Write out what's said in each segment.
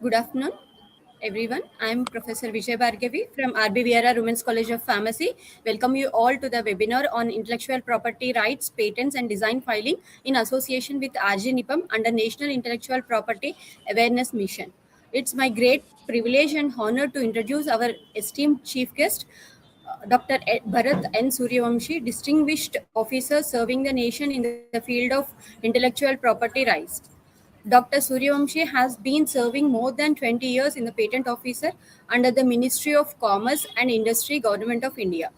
Good afternoon, everyone. I am Professor Vijay Bhargavi from RBVRR Women's College of Pharmacy. Welcome you all to the webinar on intellectual property rights, patents, and design filing in association with NIPAM under National Intellectual Property Awareness Mission. It's my great privilege and honor to introduce our esteemed chief guest, Dr. Bharat N. Suryawanshi, distinguished officer serving the nation in the field of intellectual property rights. Dr. Suryawanshi has been serving more than 20 years in the patent officer under the Ministry of Commerce and Industry, Government of India.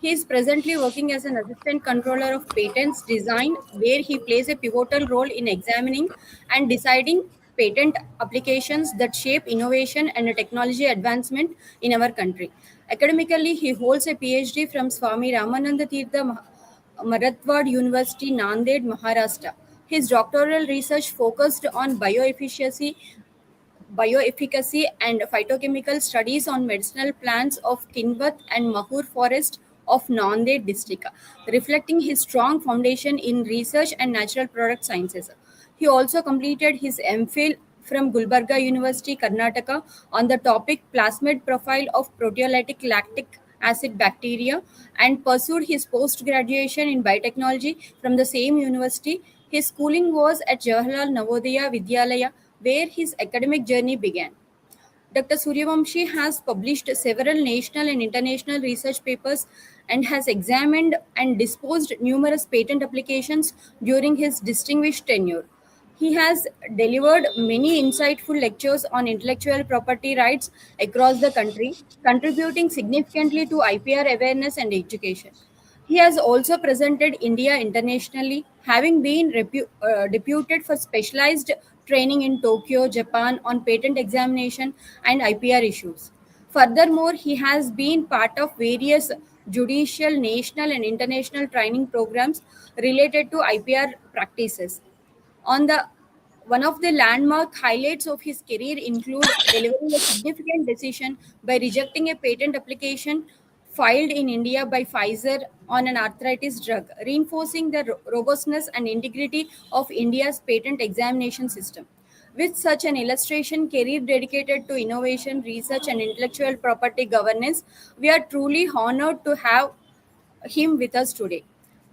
He is presently working as an assistant controller of patents design, where he plays a pivotal role in examining and deciding patent applications that shape innovation and technology advancement in our country. Academically, he holds a PhD from Swami Ramananda Tirtha Marathwad University, Nanded, Maharashtra. His doctoral research focused on bioefficacy and phytochemical studies on medicinal plants of Kinvat and Mahur forest of Nanded district, reflecting his strong foundation in research and natural product sciences. He also completed his MPhil from Gulbarga University, Karnataka, on the topic plasmid profile of proteolytic lactic acid bacteria and pursued his post-graduation in biotechnology from the same university. His schooling was at Jawaharlal Navodaya Vidyalaya, where his academic journey began. Dr. Suryavanshi has published several national and international research papers and has examined and disposed numerous patent applications during his distinguished tenure. He has delivered many insightful lectures on intellectual property rights across the country, contributing significantly to IPR awareness and education. He has also presented India internationally, having been deputed for specialized training in Tokyo, Japan on patent examination and IPR issues. Furthermore, he has been part of various judicial, national, and international training programs related to IPR practices. On the One of the landmark highlights of his career include delivering a significant decision by rejecting a patent application filed in India by Pfizer on an arthritis drug, reinforcing the robustness and integrity of India's patent examination system. With such an illustration career dedicated to innovation, research, and intellectual property governance, we are truly honored to have him with us today.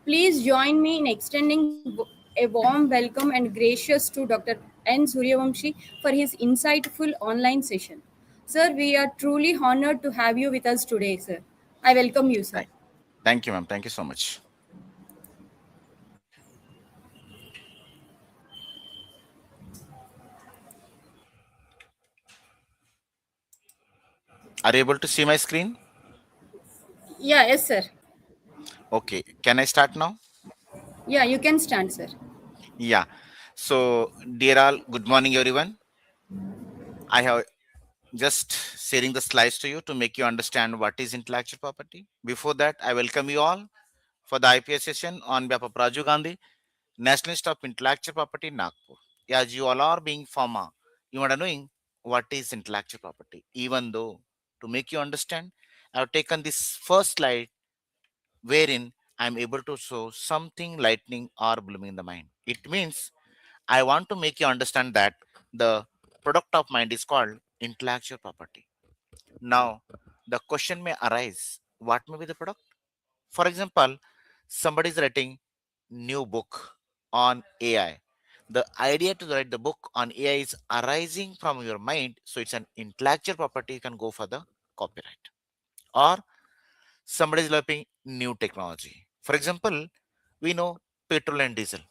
Please join me in extending a warm welcome and gracious to Dr. N. Suryavanshi for his insightful online session. Sir, we are truly honored to have you with us today, sir. I welcome you, sir. Thank thank you, ma'am. Thank you so much. Are you able to see my screen? Yeah, yes, sir. Okay. Can I start now? Yeah, you can stand, sir. Yeah. So, dear all, good morning, everyone. I have just sharing the slides to you to make you understand what is intellectual property. Before that, I welcome you all for the IPS session on behalf of Rajiv Gandhi, Nationalist of Intellectual Property, Nagpur. As you all are being farmer, you are knowing what is intellectual property. Even though, to make you understand, I have taken this first slide wherein I am able to show something lightning or blooming in the mind. It means I want to make you understand that the product of mind is called intellectual property. Now, the question may arise, what may be the product? For example, somebody is writing new book on AI. The idea to write the book on AI is arising from your mind, so it's an intellectual property. You can go for the copyright. Or somebody is developing new technology. For example, we know petrol and diesel.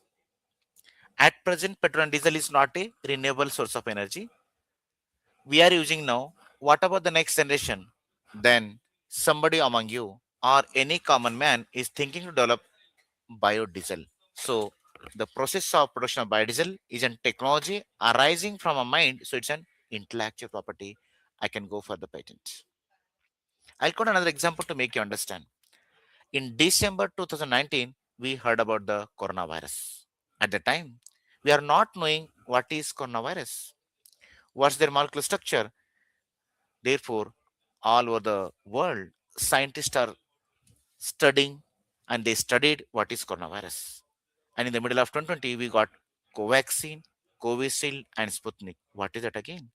At present, petrol and diesel is not a renewable source of energy. We are using now. What about the next generation? Then somebody among you or any common man is thinking to develop biodiesel. So the process of production of biodiesel is a technology arising from a mind. So it's an intellectual property. I can go for the patent. I'll quote another example to make you understand. In December 2019, we heard about the coronavirus. At the time, we are not knowing what is coronavirus, what's their molecular structure. Therefore, all over the world, scientists are studying and they studied what is coronavirus. And in the middle of 2020, we got Covaxin, Covishield, and Sputnik. What is that again?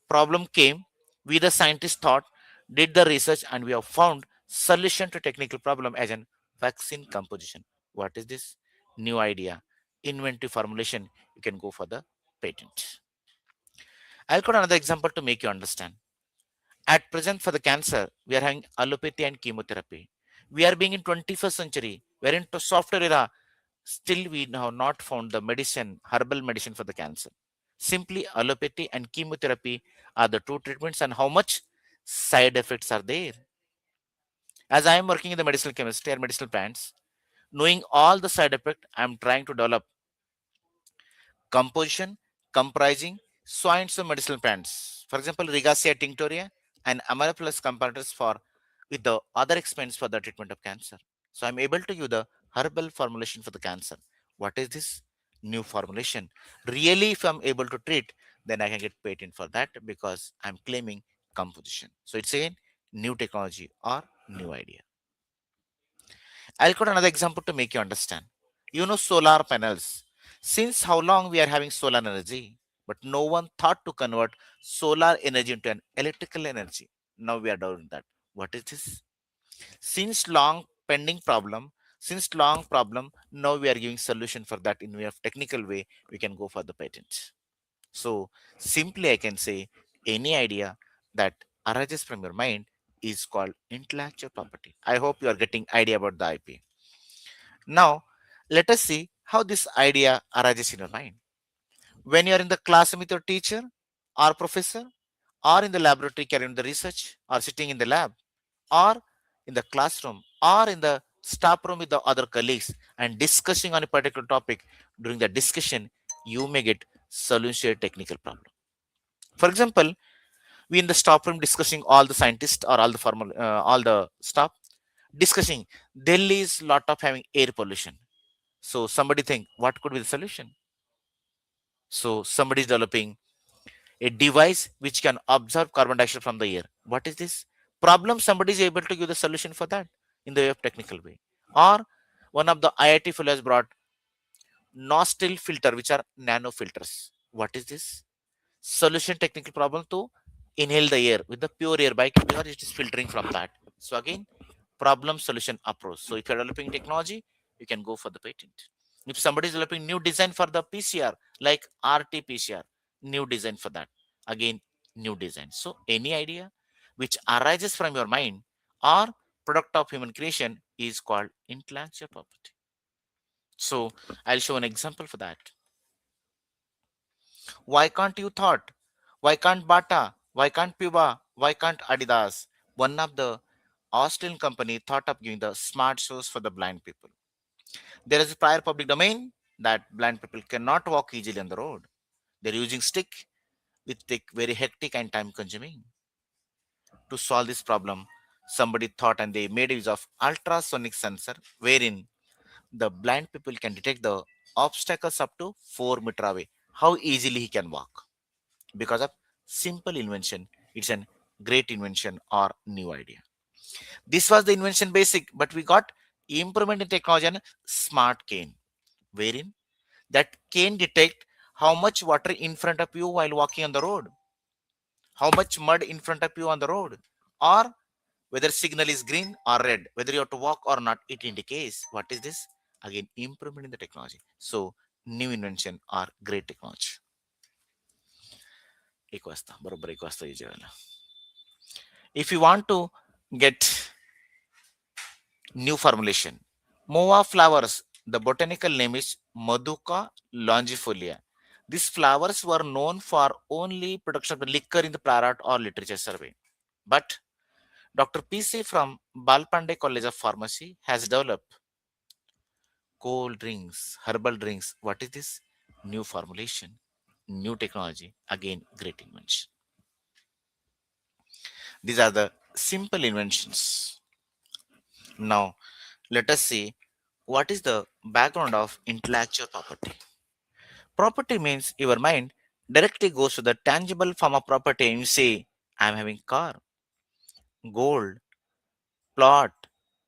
Problem came, we the scientists thought, did the research, and we have found solution to technical problem as an vaccine composition. What is this? New idea, inventive formulation. You can go for the patent. I'll quote another example to make you understand. At present, for the cancer, we are having allopathy and chemotherapy. We are being in 21st century. We are into software era. Still, we have not found the medicine, herbal medicine for the cancer. Simply allopathy and chemotherapy are the two treatments, and how much side effects are there. As I am working in the medicinal chemistry and medicinal plants, knowing all the side effect, I am trying to develop composition comprising soils of medicinal plants. For example, Regacia tinctoria and Amaryllis comparators for with the other expense for the treatment of cancer. So I'm able to use the herbal formulation for the cancer. What is this new formulation? Really, if I'm able to treat, then I can get patent for that because I'm claiming composition. So it's again new technology or new idea. I'll quote another example to make you understand. You know, solar panels. Since how long we are having solar energy, but no one thought to convert solar energy into an electrical energy. Now we are doing that. What is this? Since long pending problem, since long problem, now we are giving solution for that in way of technical way. We can go for the patent. So simply, I can say any idea that arises from your mind is called intellectual property. I hope you are getting idea about the IP. Now, let us see how this idea arises in your mind. When you are in the class with your teacher or professor, or in the laboratory carrying the research, or sitting in the lab, or in the classroom, or in the staff room with the other colleagues and discussing on a particular topic, during the discussion, you may get solution to a technical problem. For example, we in the staff room discussing all the scientists or all the formal, all the staff discussing Delhi is lot of having air pollution. So somebody think what could be the solution? So somebody is developing a device which can absorb carbon dioxide from the air. What is this problem? Somebody is able to give the solution for that in the way of technical way. Or one of the IIT fellows has brought nostril filter, which are nano filters. What is this? Solution technical problem to inhale the air with the pure air by because it is filtering from that. So again, problem solution approach. So if you're developing technology, you can go for the patent. If somebody is developing new design for the PCR, like RT-PCR, new design for that. Again, new design. So any idea which arises from your mind or product of human creation is called intellectual property. So I'll show an example for that. Why can't you thought? Why can't Bata? Why can't Puma? Why can't Adidas? One of the Austrian company thought of giving the smart shoes for the blind people. There is a prior public domain that blind people cannot walk easily on the road. They're using stick, which take very hectic and time consuming. To solve this problem, somebody thought and they made use of ultrasonic sensor wherein the blind people can detect the obstacles up to 4 meters away, how easily he can walk. Because of simple invention, it's a great invention or new idea. This was the invention basic, but we got improvement in technology and smart cane, wherein that cane detect how much water in front of you while walking on the road, how much mud in front of you on the road, or whether signal is green or red, whether you have to walk or not, it indicates. What is this? Again, improvement in the technology. So new invention or great technology. एक वाजता बरोबर एक वाजता जेवायला. If you want to get new formulation, Mova flowers, the botanical name is Maduka longifolia. These flowers were known for only production of liquor in the Prarat or literature survey. But Dr. PC from Balpande College of Pharmacy has developed cold drinks, herbal drinks. What is this? New formulation, new technology. Again, great invention. These are the simple inventions. Now, let us see what is the background of intellectual property. Property means your mind directly goes to the tangible form of property and you say, I'm having car, gold, plot,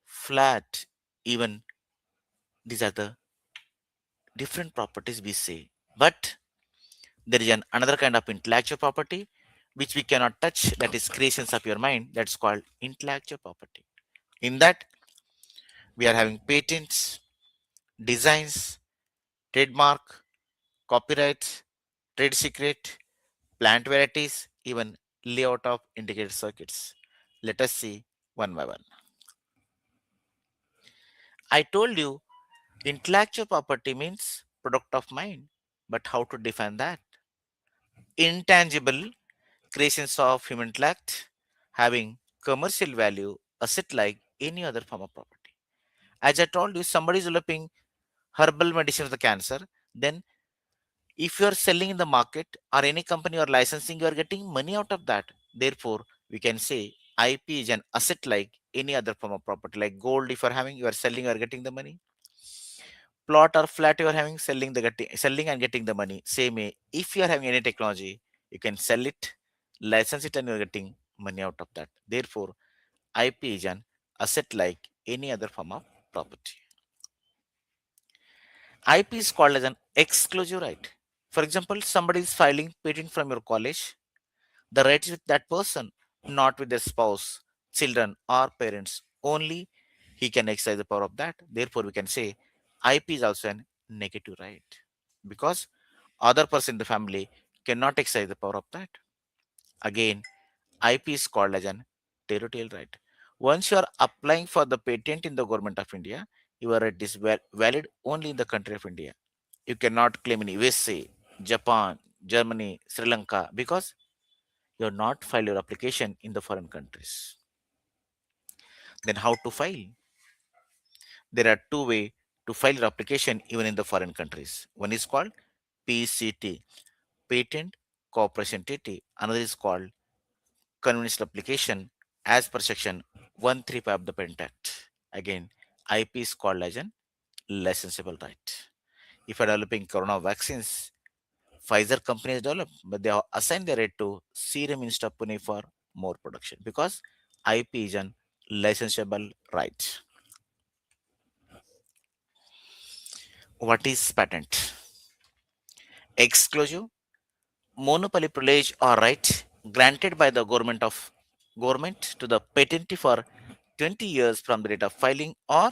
flat, even these are the different properties we say. But there is another kind of intellectual property which we cannot touch, that is creations of your mind, that's called intellectual property. In that, we are having patents, designs, trademark, copyrights, trade secret, plant varieties, even layout of integrated circuits. Let us see one by one. I told you intellectual property means product of mind, but how to define that? Intangible creations of human intellect having commercial value, asset like any other form of property. As I told you, somebody is developing herbal medicine for the cancer, then if you are selling in the market or any company or licensing, you are getting money out of that. Therefore, we can say IP is an asset like any other form of property, like gold. If you are having, you are selling, you are getting the money. Plot or flat, you are having, selling and getting the money. Same way, if you are having any technology, you can sell it, license it, and you are getting money out of that. Therefore, IP is an asset like any other form of property. IP is called as an exclusive right. For example, somebody is filing patent from your college. The right is with that person, not with their spouse, children, or parents. Only he can exercise the power of that. Therefore, we can say IP is also an negative right because other person in the family cannot exercise the power of that. Again, IP is called as an territorial right. Once you are applying for the patent in the government of India, your right is valid only in the country of India. You cannot claim in USA, Japan, Germany, Sri Lanka because you have not filed your application in the foreign countries. Then how to file? There are two ways to file your application even in the foreign countries. One is called PCT, Patent Cooperation Treaty. Another is called Conventional Application as per section 135 of the Patent Act. Again, IP is called as an licensable right. If you are developing corona vaccines, Pfizer company has developed, but they have assigned the right to Serum Institute of Pune for more production because IP is an licensable right. What is patent? Exclusive, monopoly privilege or right granted by the government to the patentee for 20 years from the date of filing or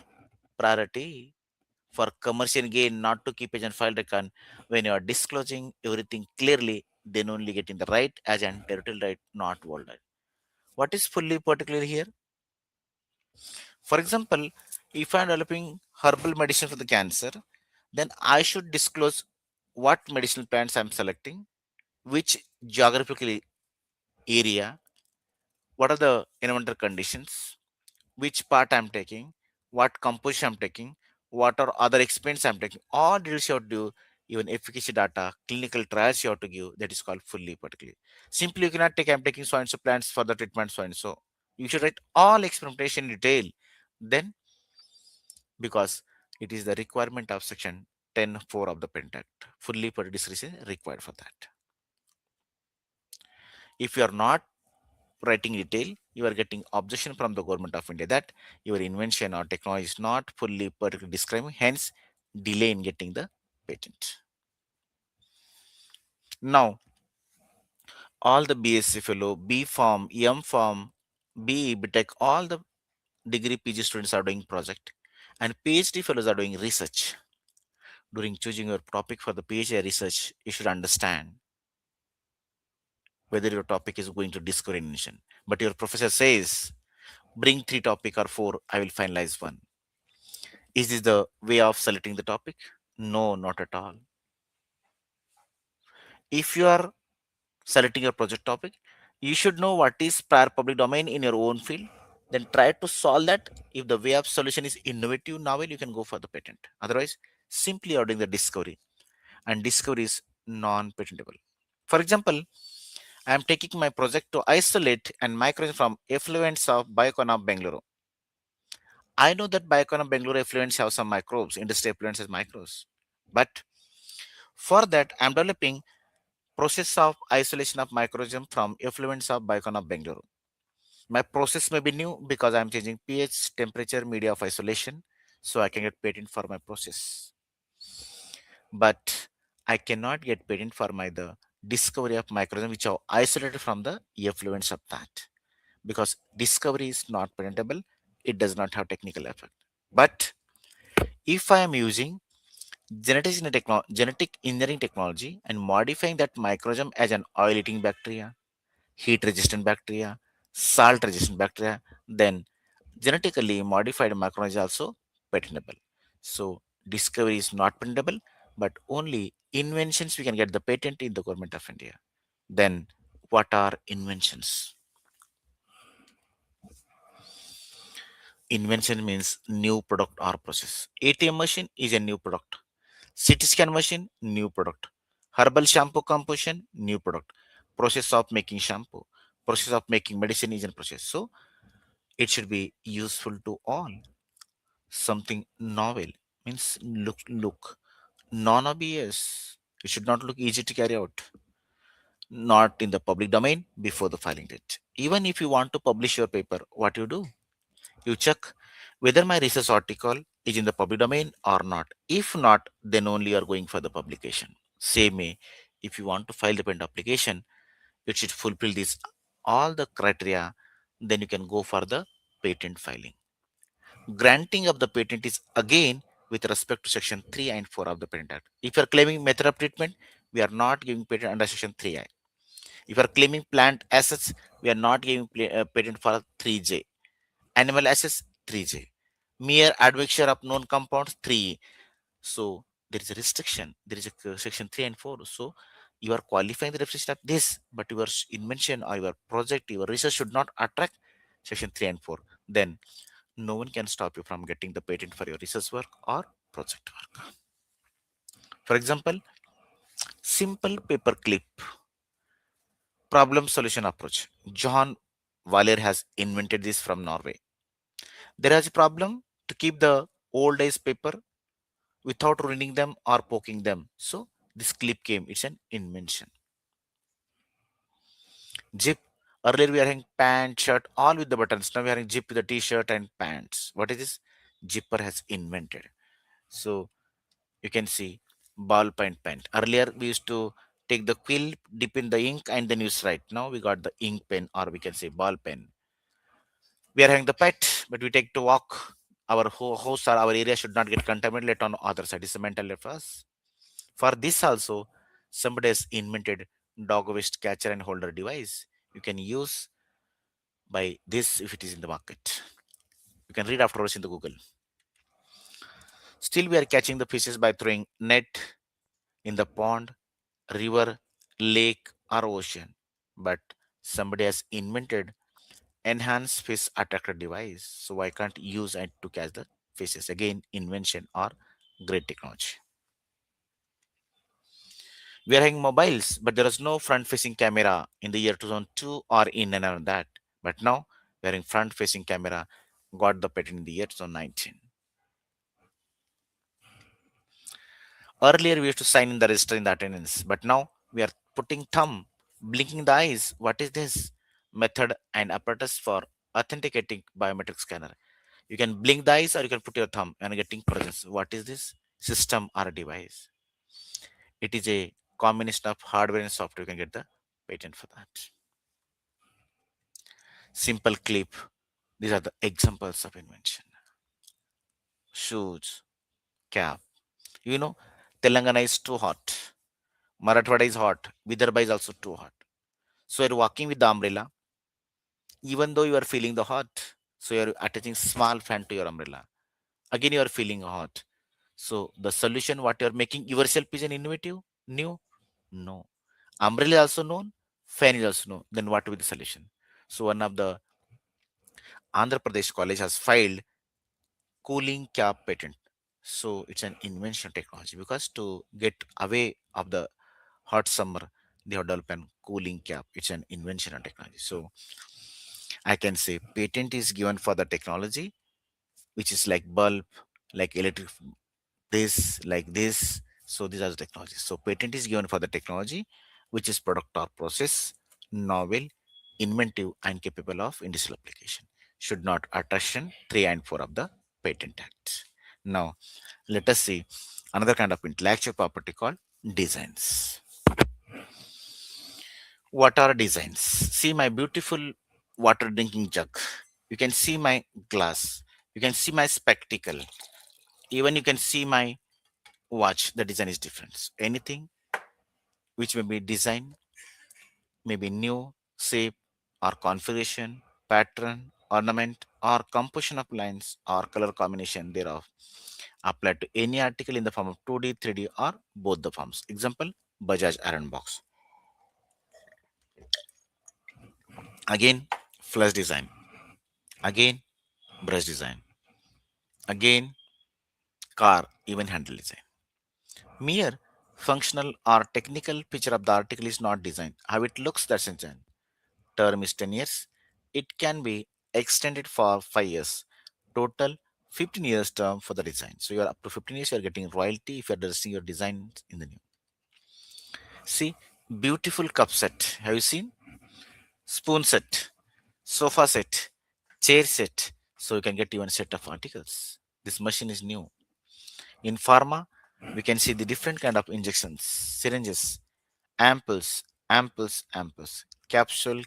priority for commercial gain, not to keep agent file record when you are disclosing everything clearly, then only getting the right as an territorial right, not worldwide. What is fully particular here? For example, if I'm developing herbal medicine for the cancer, then I should disclose what medicinal plants I'm selecting, which geographical area, what are the environmental conditions, which part I'm taking, what composition I'm taking, what are other experiments I'm taking. All details you have to do, even efficacy data, clinical trials you have to give. That is called fully particular. Simply, you cannot take I'm taking so and so plants for the treatment so and so. You should write all experimentation in detail. Then, because it is the requirement of section 10(4) of the Patent Act, fully particular discretion required for that. If you are not writing detail, you are getting objection from the government of India that your invention or technology is not fully particularly described, hence delay in getting the patent. Now, all the BSc fellow, B Farm, M Farm, BE, BTech, all the degree PG students are doing project and PhD fellows are doing research. During choosing your topic for the PhD research, you should understand whether your topic is going to discover invention. But your professor says, bring three topic or four, I will finalize one. Is this the way of selecting the topic? No, not at all. If you are selecting your project topic, you should know what is prior public domain in your own field. Then try to solve that. If the way of solution is innovative, novel, you can go for the patent. Otherwise, simply ordering the discovery, and discovery is non-patentable. For example, I am taking my project to isolate and microorganism from effluents of Biocon of Bangalore. I know that Biocon of Bangalore effluents have some microbes, industry effluents has microbes. But for that, I'm developing process of isolation of microorganism from effluents of Biocon of Bangalore. My process may be new because I'm changing pH, temperature, media of isolation, so I can get patent for my process. But I cannot get patent for my the discovery of microorganisms which are isolated from the effluents of that. Because discovery is not patentable, it does not have technical effect. But if I am using genetic engineering technology and modifying that microorganism as an oil-eating bacteria, heat-resistant bacteria, salt-resistant bacteria, then genetically modified microorganisms also patentable. So discovery is not patentable, but only inventions we can get the patent in the government of India. Then what are inventions? Invention means new product or process. ATM machine is a new product. CT scan machine, new product. Herbal shampoo composition, new product. Process of making shampoo. Process of making medicine is a process. So it should be useful to all. Something novel means look non-obvious. It should not look easy to carry out. Not in the public domain before the filing date. Even if you want to publish your paper, what you do? You check whether my research article is in the public domain or not. If not, then only you are going for the publication. Same way, if you want to file the patent application, it should fulfill this all the criteria. Then you can go for the patent filing. Granting of the patent is again with respect to section 3 and 4 of the Patent Act. If you are claiming method of treatment, we are not giving patent under section 3I. If you are claiming plant assets, we are not giving patent for 3J. Animal assets 3J. Mere admixture of known compounds 3. So there is a restriction. There is a section 3 and 4. So you are qualifying the restriction of this, but your invention or your project, your research should not attract section 3 and 4. Then no one can stop you from getting the patent for your research work or project work. For example, simple paperclip problem solution approach. John Waller has invented this from Norway. There is a problem to keep the old days paper without ruining them or poking them. So this clip came. It's an invention. Zip. Earlier we are having pant, shirt, all with the buttons. Now we are having zip with the t-shirt and pants. What is this? Zipper has invented. So you can see ballpoint pen. Earlier we used to take the quill, dip in the ink, and then use write. Now we got the ink pen, or we can say ball pen. We are having the pet, but we take to walk. Our house or our area should not get contaminated on other side. It's a mental for us. For this also, somebody has invented dog waste catcher and holder device. You can use by this if it is in the market. You can read afterwards in the Google. Still, we are catching the fishes by throwing net in the pond, river, lake, or ocean. But somebody has invented enhanced fish attractor device. So I can't use it to catch the fishes. Again, invention or great technology. We are having mobiles, but there is no front-facing camera in the year 2002 or in and around that. But now we are having front-facing camera. Got the patent in the year 2019. Earlier, we used to sign in the register in the attendance, but now we are putting thumb, blinking the eyes. What is this? Method and apparatus for authenticating biometric scanner. You can blink the eyes or you can put your thumb and getting presence. What is this? System or a device. It is a combination of hardware and software. You can get the patent for that. Simple clip. These are the examples of invention. Shoes, cap. You know, Telangana is too hot. Marathwada is hot. Vidarbha is also too hot. So you're walking with the umbrella, even though you are feeling the hot. So you're attaching small fan to your umbrella. Again, you are feeling hot. So the solution, what you are making yourself is an innovative, new? No. Umbrella is also known, fan is also known. Then what will be the solution? So one of the Andhra Pradesh college has filed cooling cap patent. So it's an invention technology because to get away of the hot summer, they have developed an cooling cap. It's an invention and technology. So I can say patent is given for the technology, which is like bulb, like electric, this, like this. So these are the technologies. So patent is given for the technology, which is product or process, novel, inventive, and capable of industrial application. Should not attraction 3 and 4 of the Patent Act. Now, let us see another kind of intellectual property called designs. What are designs? See my beautiful water drinking jug. You can see my glass. You can see my spectacle. Even you can see my watch. The design is different. Anything which may be design, maybe new shape or configuration, pattern, ornament, or composition of lines or color combination thereof applied to any article in the form of 2D, 3D, or both the forms. Example, Bajaj Iron Box. Again, flash design. Again, brush design. Again, car, even handle design. Mere functional or technical picture of the article is not design. How it looks, that's design. Term is 10 years. It can be extended for 5 years. Total 15 years term for the design. So you're up to 15 years, you're getting royalty if you're listing your design in the new. See, beautiful cup set. Have you seen? Spoon set, sofa set, chair set. So you can get even set of articles. This machine is new. In pharma, we can see the different kind of injections, syringes, ampoules, capsule,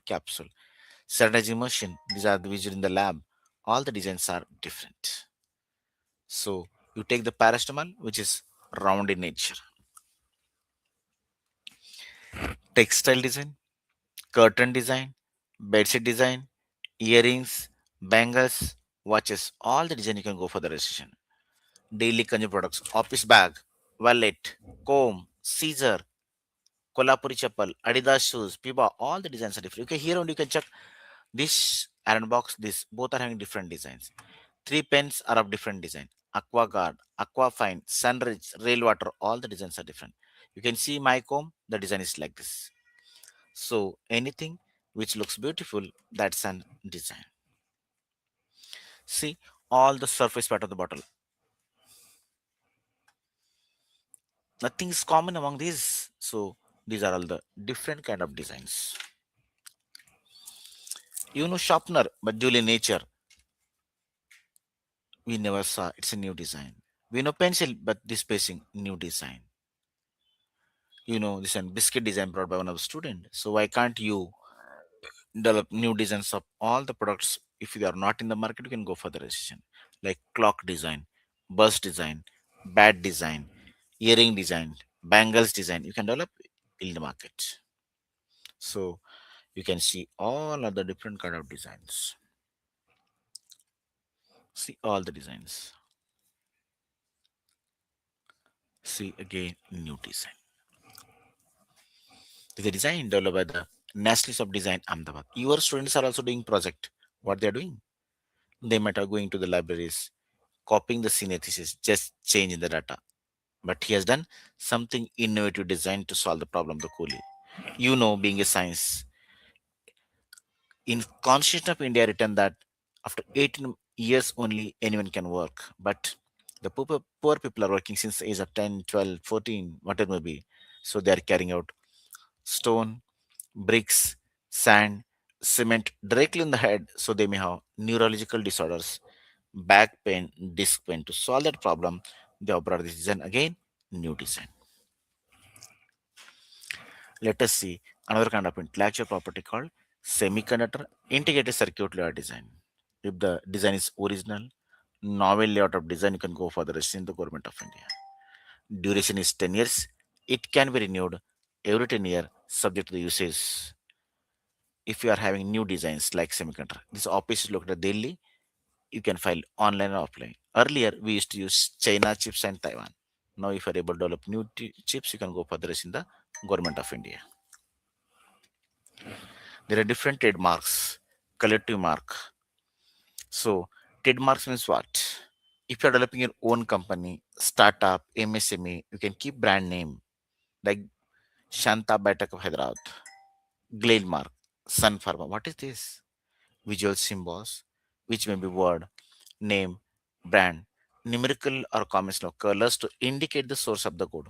strategy machine. These are the visual in the lab. All the designs are different. So you take the paracetamol, which is round in nature. Textile design, curtain design, bedsheet design, earrings, bangles, watches. All the design you can go for the registration. Daily consumer products, office bag, wallet, comb, scissor, Kolhapuri chappal, Adidas shoes, Piba, all the designs are different. Okay, here only you can check this iron box, this both are having different designs. Three pens are of different design. Aqua Guard, Aqua Fine, Sunridge, Rail Water, all the designs are different. You can see my comb, the design is like this. So anything which looks beautiful, that's an design. See all the surface part of the bottle. Nothing is common among these. So these are all the different kind of designs. You know sharpener, but duly nature. We never saw. It's a new design. We know pencil, but this spacing, new design. You know, this one biscuit design brought by one of the student. So why can't you develop new designs of all the products? If you are not in the market, you can go for the registration. Like clock design, bus design, bat design, earring design, bangles design. You can develop in the market. So you can see all of the different kind of designs. See all the designs. See again new design. The design developed by the Nationalists of Design Ahmedabad. Your students are also doing project. What they are doing? They might have going to the libraries, copying the senior thesis, just changing the data. But he has done something innovative design to solve the problem of the coolie. You know, being a science, in Constitution of India written that after 18 years only anyone can work. But the poor people are working since the age of 10, 12, 14, whatever it may be. So they are carrying out stone, bricks, sand, cement directly in the head, so they may have neurological disorders, back pain, disc pain. To solve that problem, they have brought this design again, new design. Let us see another kind of intellectual property called semiconductor integrated circuit layout design. If the design is original, novel layout of design, you can go for the rest in the government of India. Duration is 10 years. It can be renewed every 10 years subject to the usage. If you are having new designs like semiconductor, this office is located at Delhi. You can file online or offline. Earlier, we used to use China chips and Taiwan. Now, if you are able to develop new chips, you can go for the rest in the government of India. There are different trademarks, collective mark. So, trademarks means what? If you are developing your own company, startup, MSME, you can keep brand name like Shanta Baitak of Hyderabad, Glade Mark, Sun Pharma. What is this? Visual symbols, which may be word, name, brand, numerical or combination of colors to indicate the source of the good,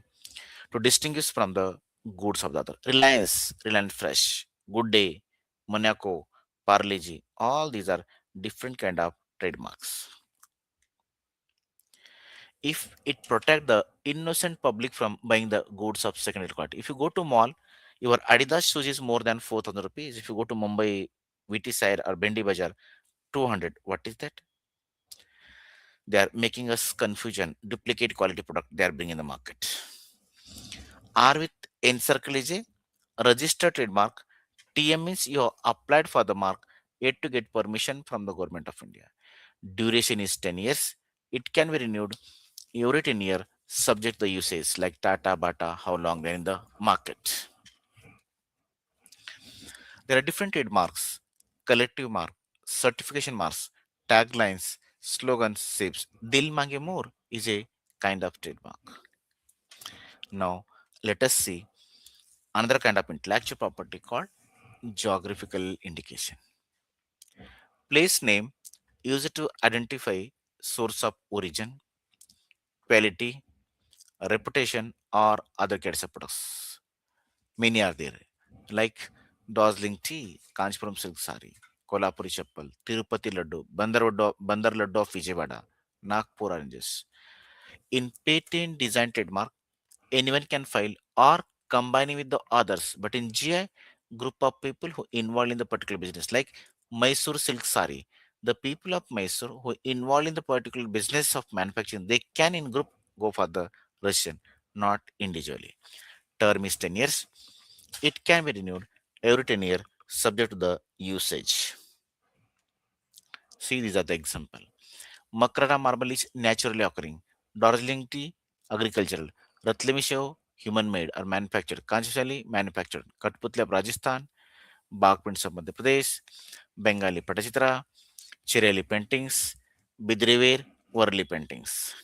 to distinguish from the goods of the other. Reliance, Reliance Fresh, Good Day, Monaco, Parleji, all these are different kind of trademarks. If it protect the innocent public from buying the goods of secondary quality. If you go to mall, Your Adidas shoes is more than 4,000 rupees. If you go to Mumbai, VT side or Bendi Bazaar, 200. What is that? They are making us confusion, duplicate quality product they are bringing in the market. R with encircle is a registered trademark. TM means you have applied for the mark, yet to get permission from the government of India. Duration is 10 years. It can be renewed every 10 years, subject to the usage like Tata, Bata, how long they're in the market. There are different trademarks, collective mark, certification marks, taglines, slogans, shapes. Dil mange more is a kind of trademark. Now, let us see another kind of intellectual property called geographical indication. Place name used to identify source of origin, quality, reputation, or other kinds of products. Many are there, like dazzling tea, Kanchipuram silk sari, Kolhapuri chappal, Tirupati laddu, Bandar laddu of Vijayawada, Nagpur oranges. In patent design trademark, anyone can file or combining with the others. But in GI, group of people who involved in the particular business, like Mysore silk sari, the people of Mysore who involved in the particular business of manufacturing, they can in group go for the registration, not individually. Term is 10 years. It can be renewed every 10 years subject to the usage. See, these are the example. Makrara marble is naturally occurring. Darjeeling tea, agricultural. Ratlemi show, human made or manufactured. Kanchashali, manufactured. Katputli of Rajasthan, Bagh prints of Madhya Pradesh, Bengali Patachitra, Chireli paintings, Bidriver, Worli paintings.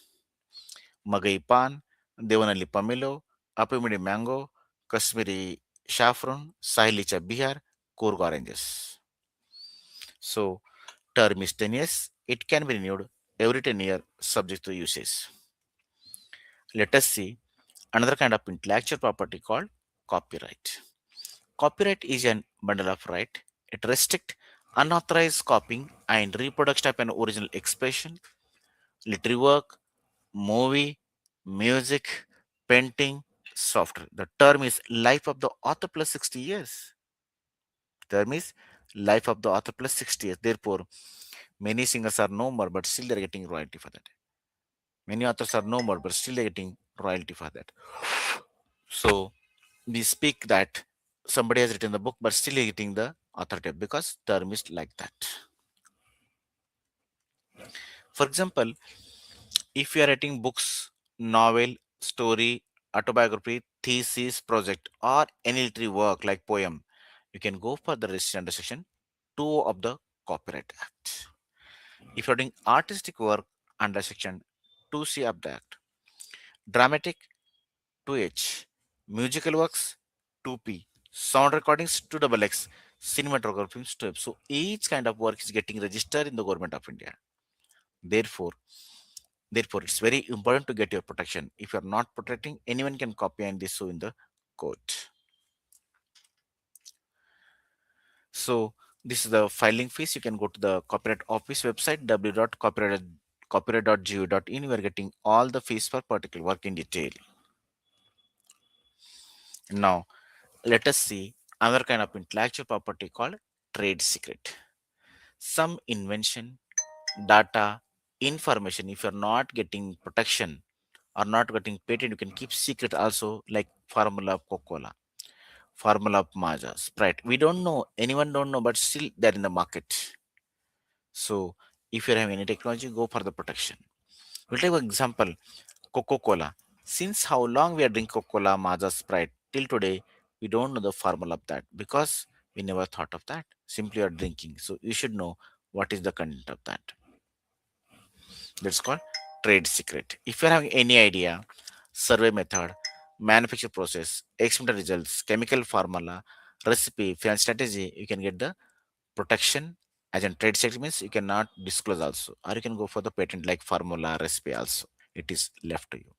Magai pan, Devanali pamelo, Apimidi mango, Kashmiri saffron, Sahilicha Bihar, Kurg oranges. So, term is 10 years. It can be renewed every 10 years subject to usage. Let us see another kind of intellectual property called copyright. Copyright is a bundle of right. It restricts unauthorized copying and reproduction of an original expression, literary work, movie, music, painting, software. The term is life of the author plus 60 years. Term is life of the author plus 60 years. Therefore, many singers are no more, but still they're getting royalty for that. Many authors are no more, but still they're getting royalty for that. So we speak that somebody has written the book, but still getting the authorship because term is like that. For example, if you are writing books, novel, story, autobiography, thesis, project, or any literary work like poem, you can go for the registration under section 2 of the Copyright Act. If you're doing artistic work under section 2C of the Act, dramatic 2H, musical works 2P, sound recordings 2XX, cinematography 2F. So each kind of work is getting registered in the government of India. Therefore, Therefore, it's very important to get your protection. If you're not protecting, anyone can copy and sue in the court. So this is the filing fees. You can go to the Copyright Office website www.copyright.gov.in. We are getting all the fees for particular work in detail. Now, let us see another kind of intellectual property called trade secret. Some invention, data, information, if you're not getting protection or not getting patent, you can keep secret also, like formula of Coca-Cola, formula of Maja, Sprite. We don't know, anyone don't know, but still they're in the market. So if you're having any technology, go for the protection. We'll take an example, Coca-Cola. Since how long we are drinking Coca-Cola, Maja, Sprite, till today, we don't know the formula of that because we never thought of that. Simply are drinking. So you should know what is the content of that. That's called trade secret. If you're having any idea, survey method, manufacture process, experimental results, chemical formula, recipe, finance strategy, you can get the protection. As in trade secret means you cannot disclose also, or you can go for the patent like formula, recipe also. It is left to you.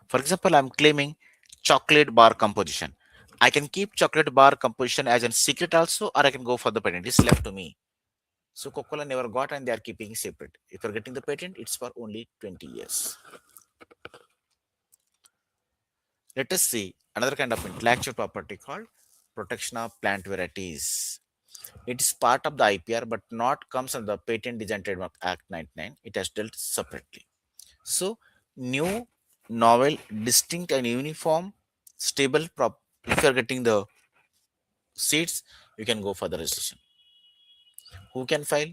For example, I'm claiming chocolate bar composition. I can keep chocolate bar composition as a secret also, or I can go for the patent. It's left to me. So Coca-Cola never got and they are keeping it separate. If you're getting the patent, it's for only 20 years. Let us see another kind of intellectual property called protection of plant varieties. It is part of the IPR, but not comes under the Patent Design Trademark Act 99. It has dealt separately. So, new, novel, distinct, and uniform, stable. If you are getting the seeds, you can go for the registration. Who can file?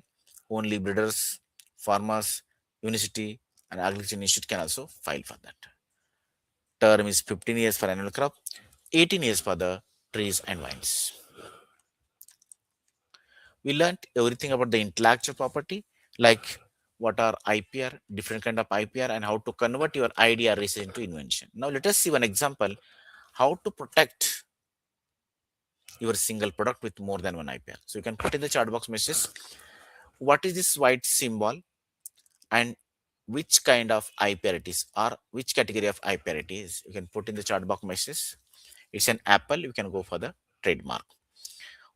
Only breeders, farmers, university, and agriculture institute can also file for that. Term is 15 years for annual crop, 18 years for the trees and vines. We learned everything about the intellectual property, like what are IPR, different kind of IPR, and how to convert your idea research into invention. Now let us see one example how to protect your single product with more than one IPR. So you can put in the chat box message what is this white symbol and which kind of IPR it is or which category of IPR it is. You can put in the chat box message. It's an apple. You can go for the trademark.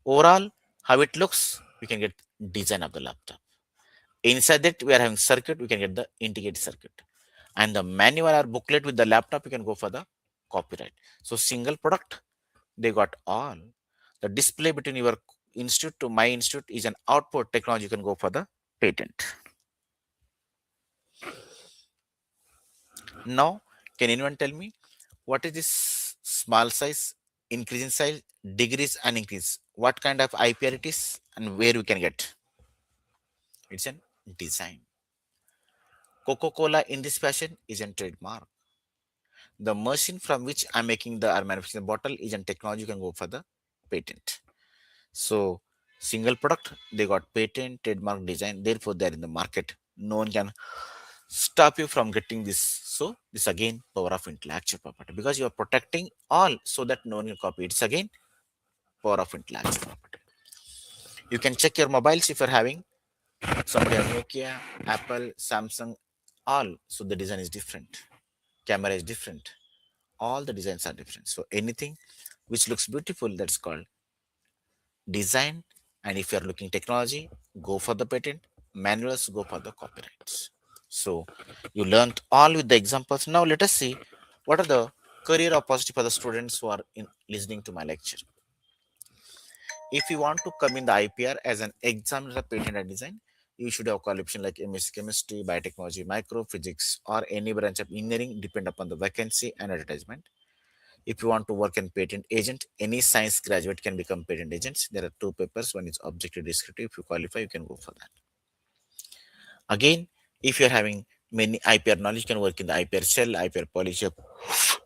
Overall, how it looks, we can get design of the laptop. Inside that, we are having circuit, we can get the integrated circuit. And the manual or booklet with the laptop, you can go for the copyright. So single product, they got all. The display between your institute to my institute is an output technology, you can go for the patent. Now, can anyone tell me what is this small size, increase in size, degrees and increase? What kind of IPR it is and where we can get? It's an design. Coca-Cola in this fashion is a trademark. The machine from which I'm making the or manufacturing the bottle is a technology, you can go for the patent. So single product, they got patent, trademark, design, therefore they're in the market. No one can stop you from getting this. So this again power of intellectual property because you are protecting all so that no one can copy. It's again power of intellectual property. You can check your mobiles if you're having somebody has Nokia, Apple, Samsung, all. So the design is different. Camera is different. All the designs are different. So anything which looks beautiful, that's called design. And if you are looking technology, go for the patent. Manuals, go for the copyrights. So you learned all with the examples. Now let us see what are the career opportunity for the students who are listening to my lecture. If you want to come in the IPR as an examiner of patent and design, you should have qualification like MSc Chemistry, Biotechnology, Microphysics, or any branch of engineering, depend upon the vacancy and advertisement. If you want to work in patent agent, any science graduate can become patent agents. There are two papers. One is objective descriptive. If you qualify, you can go for that. Again, if you're having many IPR knowledge, you can work in the IPR cell, IPR policy of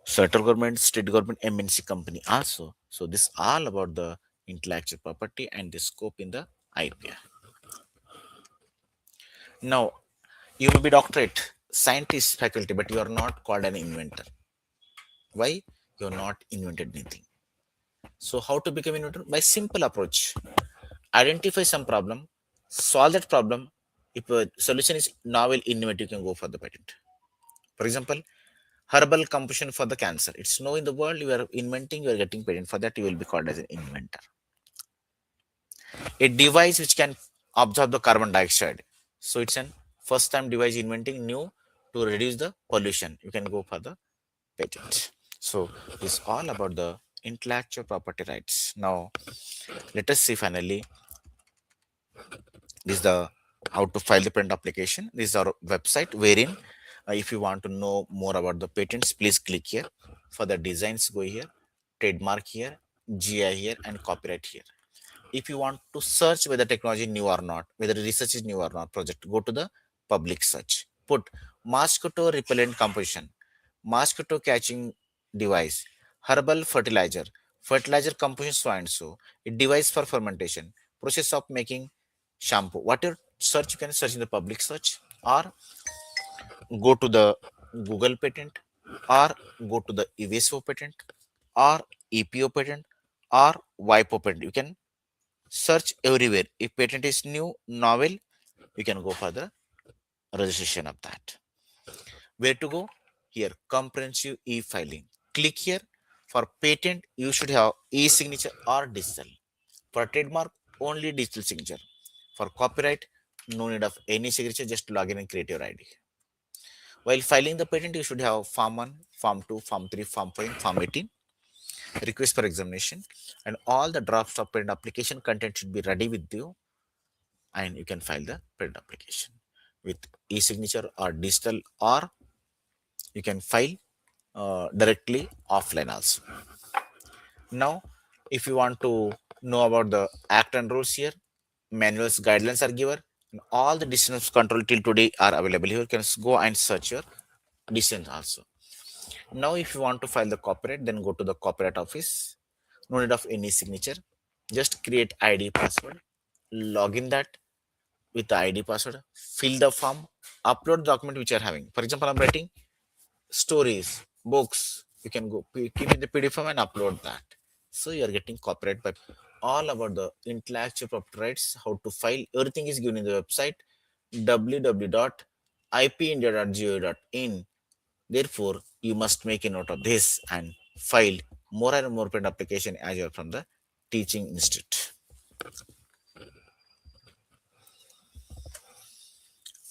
central government, state government, MNC company also. So this all about the intellectual property and the scope in the IPR. Now, you may be doctorate, scientist faculty, but you are not called an inventor. Why? You are not invented anything. So how to become inventor? By simple approach. Identify some problem, solve that problem. If a solution is novel, innovative, you can go for the patent. For example, herbal composition for the cancer. It's no in the world, you are inventing, you are getting patent. For that, you will be called as an inventor. A device which can absorb the carbon dioxide. So it's an first time device inventing new to reduce the pollution. You can go for the patent. So it's all about the intellectual property rights. Now let us see finally this is the how to file the patent application. This is our website wherein if you want to know more about the patents, please click here. For the designs, go here, trademark here, GI here, and copyright here. If you want to search whether technology new or not, whether research is new or not project, go to the public search. Put mosquito repellent composition, mosquito catching device, herbal fertilizer, fertilizer composition so and so, a device for fermentation, process of making shampoo. Whatever search you can search in the public search or go to the Google patent or go to the EVSO patent or EPO patent or WIPO patent. You can search everywhere. If patent is new, novel, you can go for the registration of that. Where to go? Here, comprehensive e-filing. Click here. For patent, you should have e-signature or digital. For trademark, only digital signature. For copyright, no need of any signature, just log in and create your ID. While filing the patent, you should have Form 1, Form 2, Form 3, Form 5, Form 18. request for examination, and all the drafts of patent application content should be ready with you, and you can file the patent application with e-signature or digital, or you can file directly offline also. Now, if you want to know about the act and rules here, manuals, guidelines are given, and all the decisions of control till today are available here. You can go and search your decisions also. Now, if you want to file the copyright, then go to the copyright office. No need of any signature. Just create ID password, log in that with the ID password, fill the form, upload the document which you are having. For example, I'm writing stories, books. You can go keep in the PDF form and upload that. So you are getting copyright by all about the intellectual property rights, how to file. Everything is given in the website www.ipindia.go.in. Therefore, you must make a note of this and file more and more patent application as you are from the teaching institute.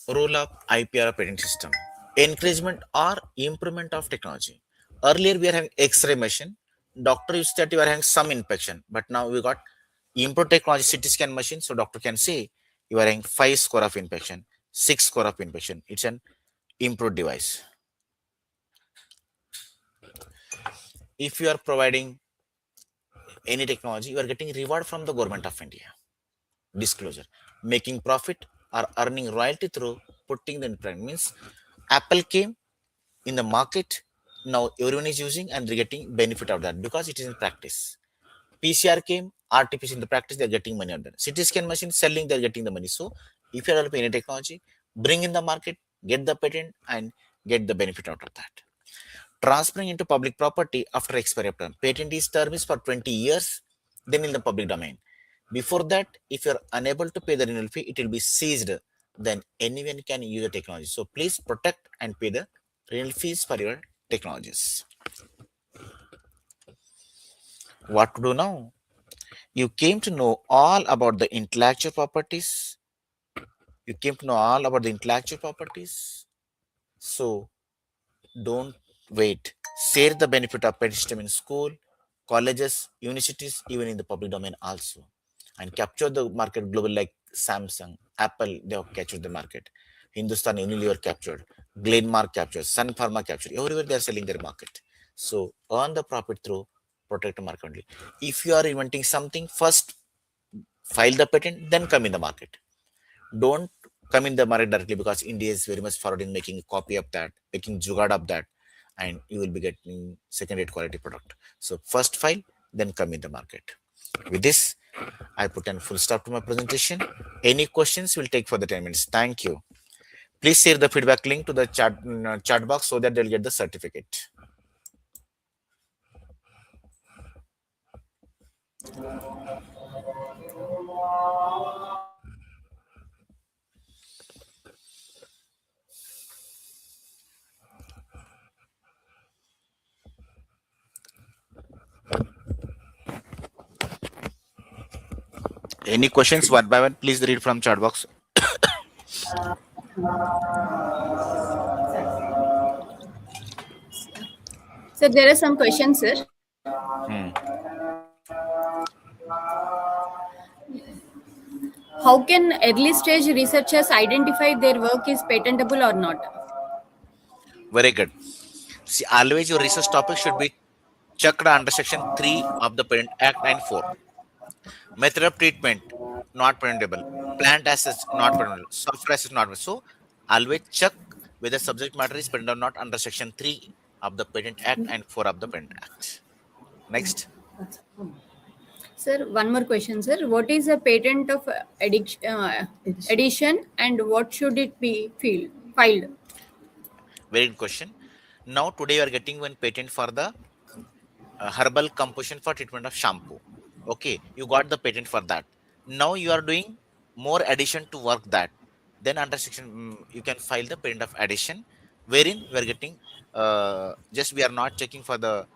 Roll up IPR patent system. Encouragement or improvement of technology. Earlier we are having X-ray machine. Doctor used that you are having some infection, but now we got improved technology CT scan machine. So doctor can say you are having 5 score of infection, 6 score of infection. It's an improved device. If you are providing any technology, you are getting reward from the government of India. Disclosure. Making profit or earning royalty through putting the in means Apple came in the market, now everyone is using and they're getting benefit out of that because it is in practice. PCR came, RTPC in the practice, they're getting money out of that. CT scan machine selling, they're getting the money. So if you're developing any technology, bring in the market, get the patent and get the benefit out of that. Transferring into public property after expiry of term. Patent is term is for 20 years, then in the public domain. Before that, if you're unable to pay the renewal fee, it will be seized. Then anyone can use the technology. So please protect and pay the renewal fees for your technologies. What to do now? You came to know all about the intellectual properties. You came to know all about the intellectual properties. So don't wait. Share the benefit of patent system in school, colleges, universities, even in the public domain also. And capture the market global like Samsung, Apple, they have captured the market. Hindustan Unilever captured, Glenmark captured, Sun Pharma captured. Everywhere they are selling their market. So earn the profit through protect market only. If you are inventing something, first file the patent, then come in the market. Don't come in the market directly because India is very much forward in making a copy of that, making jugad of that, and you will be getting second-rate quality product. So first file, then come in the market. With this, I put a full stop to my presentation. Any questions will take for the 10 minutes. Thank you. Please share the feedback link to the chat box so that they'll get the certificate. Any questions one by one, please read from chat box. So there are some questions, sir. Hmm. How can early stage researchers identify their work is patentable or not? Very good. See, always your research topic should be checked under section 3 of the Patent Act and 4. Method of treatment, not patentable. Plant assets, not patentable. Software assets, not patentable. So, always check whether subject matter is patent or not under section 3 of the Patent Act and 4 of the Patent Act. Next. Sir, one more question, sir. What is a patent of addition and what should it be filed? Very good question. Now, today you are getting one patent for the herbal composition for treatment of shampoo. Okay, you got the patent for that. Now you are doing more addition to work that. Then under section you can file the patent of addition, wherein we are getting just we are not checking for the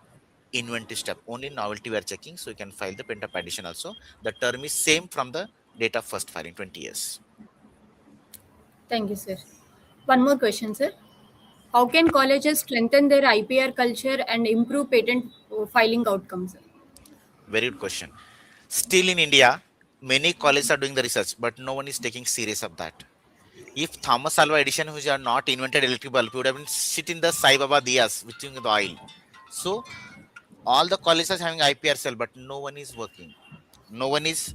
inventive step, only novelty we are checking. So you can file the patent of addition also. The term is same from the date of first filing, 20 years. Thank you, sir. One more question, sir. How can colleges strengthen their IPR culture and improve patent filing outcomes? Very good question. Still in India, many colleges are doing the research, but no one is taking serious of that. If Thomas Alva Edison, who had not invented electric bulb, he would have been sit in the Sai Baba diyas, which is the oil. So all the colleges are having IPR cell, but no one is working. No one is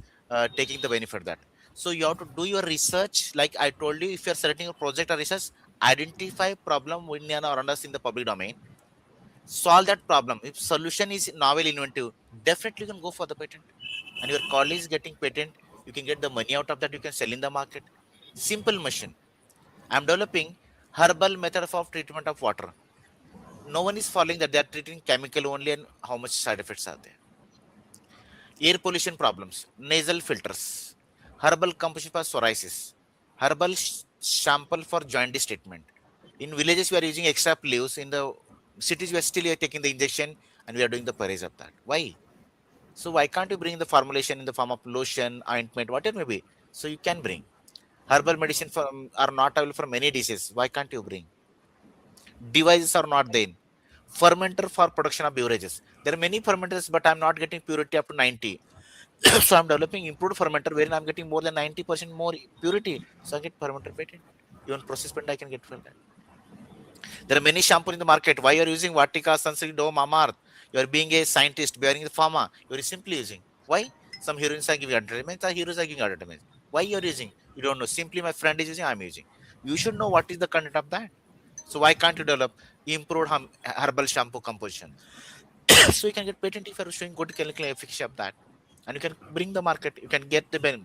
taking the benefit of that. So you have to do your research. Like I told you, if you are selecting a project or research, identify problem within and around us in the public domain, solve that problem. If solution is novel, inventive, definitely you can go for the patent. And your college is getting patent, you can get the money out of that. You can sell in the market. Simple machine. I'm developing herbal method of treatment of water. No one is following that. They are treating chemical only, and how much side effects are there. Air pollution problems, nasal filters, herbal composition for psoriasis, herbal shampoo for jaundice treatment. In villages, we are using extra leaves. In the cities, we are still taking the injection and we are doing the parade of that. Why? So why can't you bring the formulation in the form of lotion, ointment, whatever it may be? So you can bring. Herbal medicine are not available for many diseases. Why can't you bring? Devices are not there. Fermenter for production of beverages. There are many fermenters, but I'm not getting purity up to 90. So I'm developing improved fermenter wherein I'm getting more than 90% more purity. So I get fermenter patent. Even process patent I can get for that. There are many shampoo in the market. Why you're using Vatika, Sunsilk, Dove, Mamaearth? You're being a scientist, bearing the pharma. You're simply using. Why? Some heroines are giving advertisements, some heroes are giving advertisements. Why you're using? You don't know. Simply my friend is using, I'm using. You should know what is the content of that. So why can't you develop improved herbal shampoo composition? So you can get patent if you're showing good clinical efficacy of that. And you can bring the market, you can get the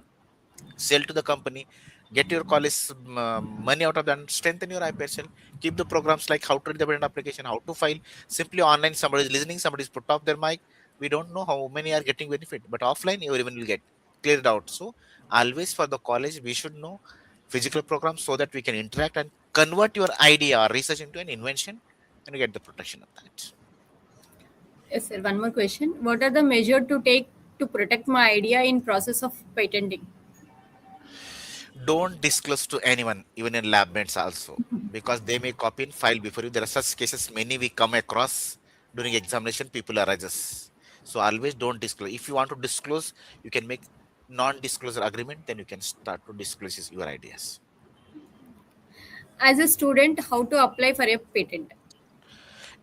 sell to the company, get your college money out of that, and strengthen your IPR cell. Keep the programs like how to read the patent application, how to file. Simply online, somebody is listening, somebody is put off their mic. We don't know how many are getting benefit, but offline, everyone will get cleared out. So always for the college, we should know physical programs so that we can interact and convert your idea or research into an invention, and you get the protection of that. Yes, sir. One more question. What are the measures to take to protect my idea in process of patenting? Don't disclose to anyone, even in lab mates also, because they may copy and file before you. There are such cases, many we come across during examination, people arises. So always don't disclose. If you want to disclose, you can make non-disclosure agreement, then you can start to disclose your ideas. As a student, how to apply for a patent?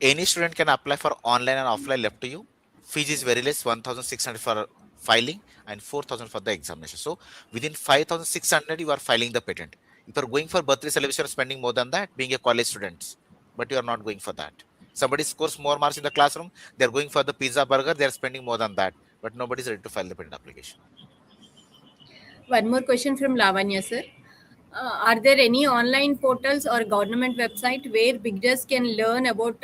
Any student can apply for online and offline, left to you. Fees is very less, 1,600 for filing and 4,000 for the examination. So within 5,600 you are filing the patent. If you are going for birthday celebration, spending more than that, being a college student, but you are not going for that. Somebody scores more marks in the classroom, they are going for the pizza burger, they are spending more than that, but nobody is ready to file the patent application. One more question from Lavanya, sir. Are there any online portals or government website where beginners can learn about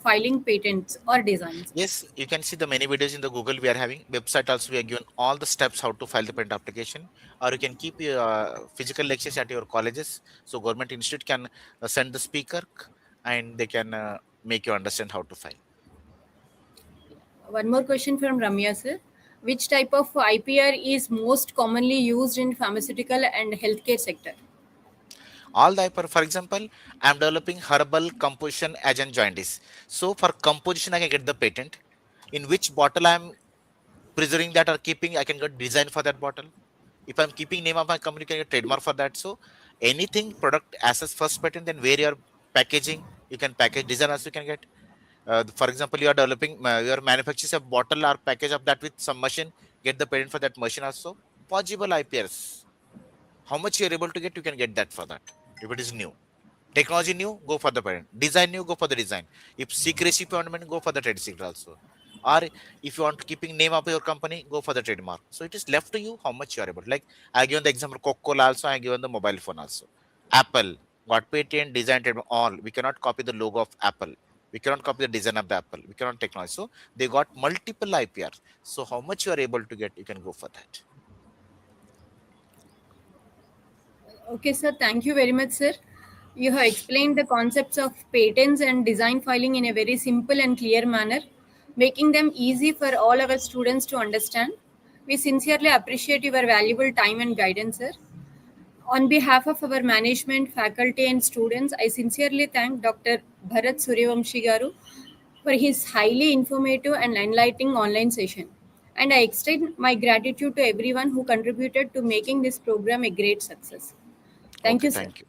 filing patents or designs? Yes, you can see the many videos in the Google we are having. Website also we are given all the steps how to file the patent application, or you can keep your physical lectures at your colleges. So government institute can send the speaker and they can make you understand how to file. One more question from Ramya, sir. Which type of IPR is most commonly used in pharmaceutical and healthcare sector? All the for example, I'm developing herbal composition agent jaundice. So for composition, I can get the patent. In which bottle I'm preserving that or keeping, I can get design for that bottle. If I'm keeping name of my company, can get trademark for that. So anything product access first patent, then where you're packaging, you can package design also you can get. For example, you are developing your manufactures a bottle or package of that with some machine, get the patent for that machine also. Possible IPRs. How much you're able to get, you can get that for that. If it is new. Technology new, go for the patent. Design new, go for the design. If secrecy you go for the trade secret also. Or if you want keeping name of your company, go for the trademark. So it is left to you how much you are able. Like I given the example Coca-Cola also, I given the mobile phone also. Apple got patent, design, trademark, all. We cannot copy the logo of Apple. We cannot copy the design of the Apple. We cannot technology. So they got multiple IPRs. So how much you are able to get, you can go for that. Okay, sir. Thank you very much, sir. You have explained the concepts of patents and design filing in a very simple and clear manner, making them easy for all our students to understand. We sincerely appreciate your valuable time and guidance, sir. On behalf of our management, faculty, and students, I sincerely thank Dr. Bharat Suryawanshi Garu for his highly informative and enlightening online session. And I extend my gratitude to everyone who contributed to making this program a great success. Thank Okay, you, sir. thank you.